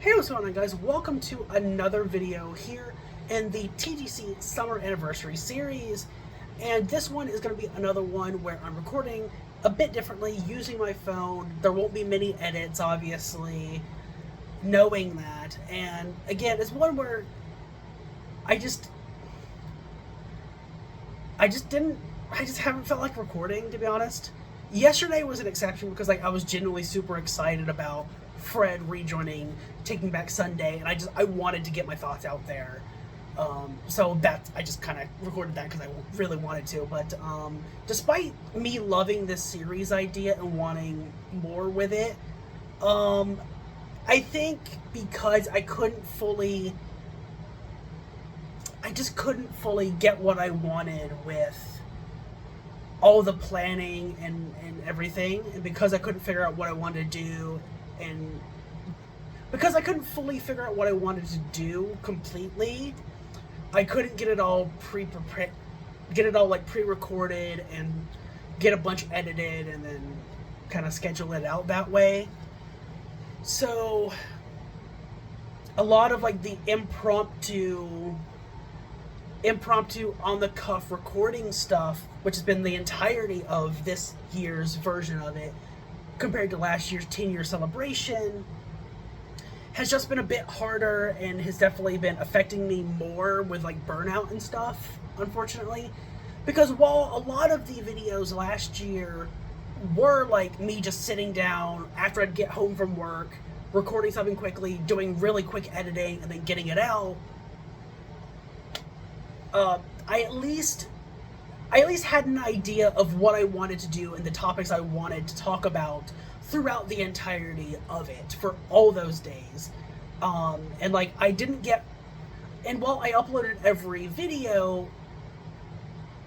Hey, what's going on, guys? Welcome to another video here in the TGC Summer Anniversary series. And this one is going to be another one where I'm recording a bit differently using my phone. There won't be many edits, obviously, knowing that. And again, it's one where I just haven't felt like recording, to be honest. Yesterday was an exception because I was genuinely super excited about Fred rejoining Taking Back Sunday, and I wanted to get my thoughts out there. So I just kind of recorded that because I really wanted to. But despite me loving this series idea and wanting more with it, I think because I just couldn't fully get what I wanted with all the planning and everything, and because I couldn't figure out what I wanted to do, and because I couldn't fully figure out what I wanted to do completely, I couldn't get it all pre-recorded and get a bunch edited and then kind of schedule it out that way. So a lot of like the impromptu on the cuff recording stuff, which has been the entirety of this year's version of it compared to last year's 10-year celebration, has just been a bit harder and has definitely been affecting me more with like burnout and stuff, unfortunately. Because while a lot of the videos last year were like me just sitting down after I'd get home from work, recording something quickly, doing really quick editing, and then getting it out, I at least had an idea of what I wanted to do and the topics I wanted to talk about throughout the entirety of it for all those days. And like I didn't get, and while I uploaded every video,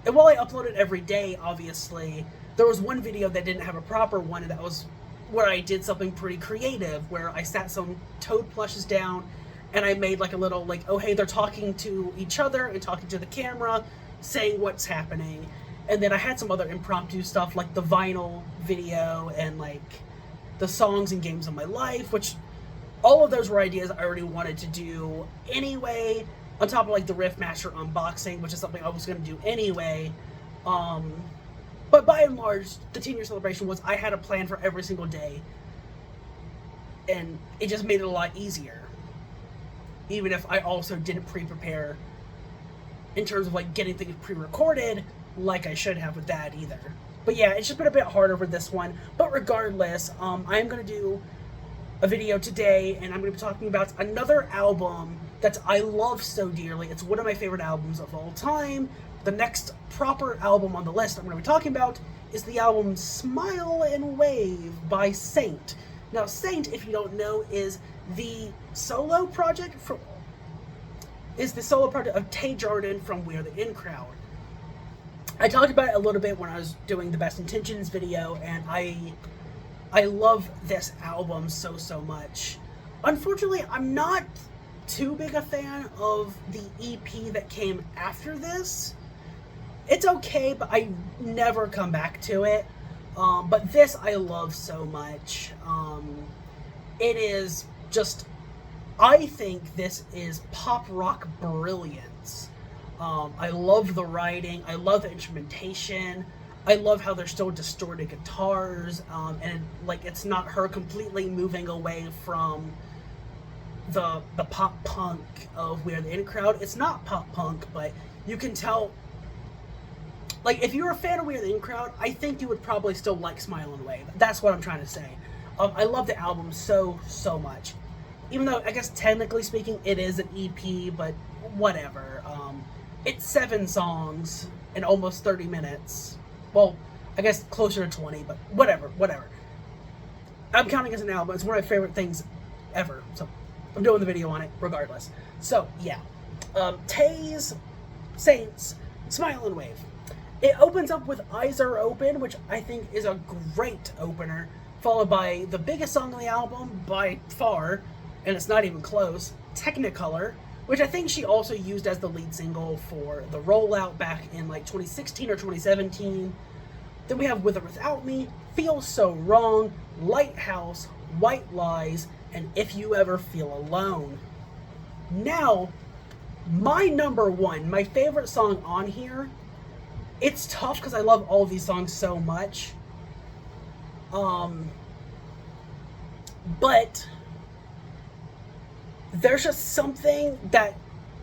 and while I uploaded every day, obviously, there was one video that didn't have a proper one, and that was where I did something pretty creative, where I sat some toad plushes down and I made like a little like, oh hey, they're talking to each other and talking to the camera, saying what's happening. And then I had some other impromptu stuff like the vinyl video and like the songs and games of my life, which all of those were ideas I already wanted to do anyway, on top of like the Riffmaster unboxing, which is something I was going to do anyway. But by and large, the 10-year celebration was I had a plan for every single day, and it just made it a lot easier. Even if I also didn't pre-prepare in terms of like getting things pre-recorded like I should have with that either. But yeah, it's just been a bit harder with this one. But regardless, I'm going to do a video today, and I'm going to be talking about another album that I love so dearly. It's one of my favorite albums of all time. The next proper album on the list I'm going to be talking about is the album Smile and Wave by SAINTE. Now, SAINTE, if you don't know, is the solo project of Tay Jordan from We Are the In Crowd. I talked about it a little bit when I was doing the Best Intentions video, and I love this album so much. Unfortunately, I'm not too big a fan of the EP that came after this. It's okay, but I never come back to it. But this I love so much. It is just, I think this is pop rock brilliance. I love the writing, I love the instrumentation, I love how there's still distorted guitars, and like it's not her completely moving away from the pop punk of We Are the In Crowd. It's not pop punk, but you can tell, like, if you're a fan of We Are the In Crowd, I think you would probably still like Smile and Wave. That's what I'm trying to say. I love the album so much. Even though, I guess, technically speaking, it is an EP, but whatever. It's 7 songs in almost 30 minutes. Well, I guess closer to 20, but whatever. I'm counting it as an album. It's one of my favorite things ever, so I'm doing the video on it regardless. So, yeah. Tay's SAINTE's Smile and Wave. It opens up with Eyes Are Open, which I think is a great opener, followed by the biggest song on the album by far, and it's not even close, Technicolor, which I think she also used as the lead single for the rollout back in like 2016 or 2017. Then we have With or Without Me, Feels So Wrong, Lighthouse, White Lies, and If You Ever Feel Alone. Now, my number one, my favorite song on here, it's tough because I love all of these songs so much. But there's just something that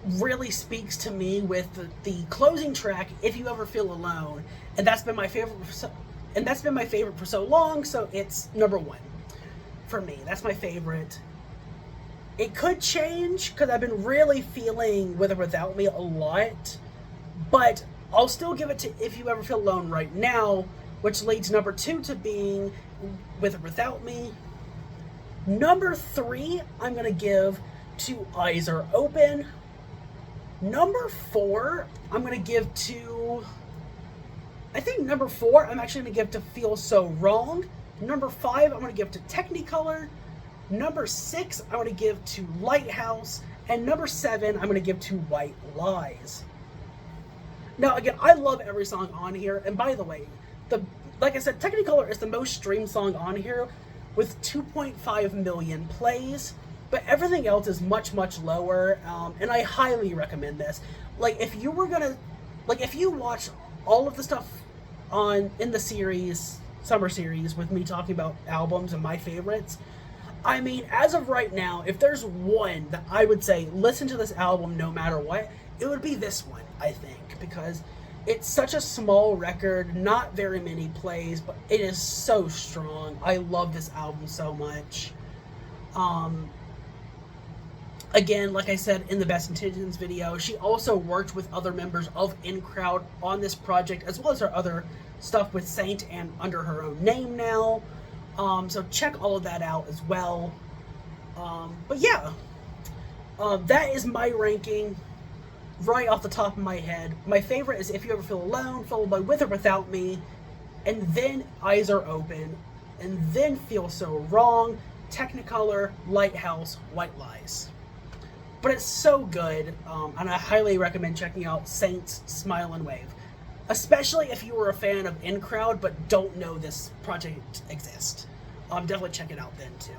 really speaks to me with the closing track, If You Ever Feel Alone, and that's been my favorite for so long, so it's number one for me. That's my favorite. It could change because I've been really feeling With or Without Me a lot, but I'll still give it to If You Ever Feel Alone right now, which leads number two to being With or Without Me. Number three, I'm going to give to Eyes Are Open. Number four, I'm going to give to... I think number four, I'm actually going to give to Feel So Wrong. Number five, I'm going to give to Technicolor. Number six, I'm going to give to Lighthouse. And number seven, I'm going to give to White Lies. Now, again, I love every song on here. And by the way, like I said, Technicolor is the most streamed song on here with 2.5 million plays. But everything else is much, much lower. And I highly recommend this. Like, if you watch all of the stuff in the series, summer series, with me talking about albums and my favorites, I mean, as of right now, if there's one that I would say, listen to this album no matter what, it would be this one, I think, because it's such a small record, not very many plays, but it is so strong. I love this album so much. Again, like I said in the Best Intentions video, she also worked with other members of In Crowd on this project, as well as her other stuff with SAINTE and under her own name now. So check all of that out as well. But yeah, that is my ranking right off the top of my head. My favorite is If You Ever Feel Alone, followed by With or Without Me, and then Eyes Are Open, and then Feel So Wrong, Technicolor, Lighthouse, White Lies. But it's so good, and I highly recommend checking out SAINTE's Smile and Wave. Especially if you were a fan of In Crowd but don't know this project exists. Definitely check it out then too.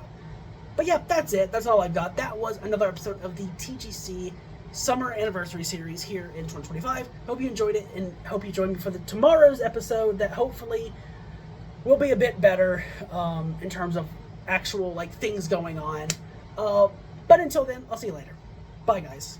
But yeah, that's it. That's all I've got. That was another episode of the TGC Summer Anniversary Series here in 2025. Hope you enjoyed it, and hope you join me for tomorrow's episode that hopefully will be a bit better in terms of actual things going on. But until then, I'll see you later. Bye, guys.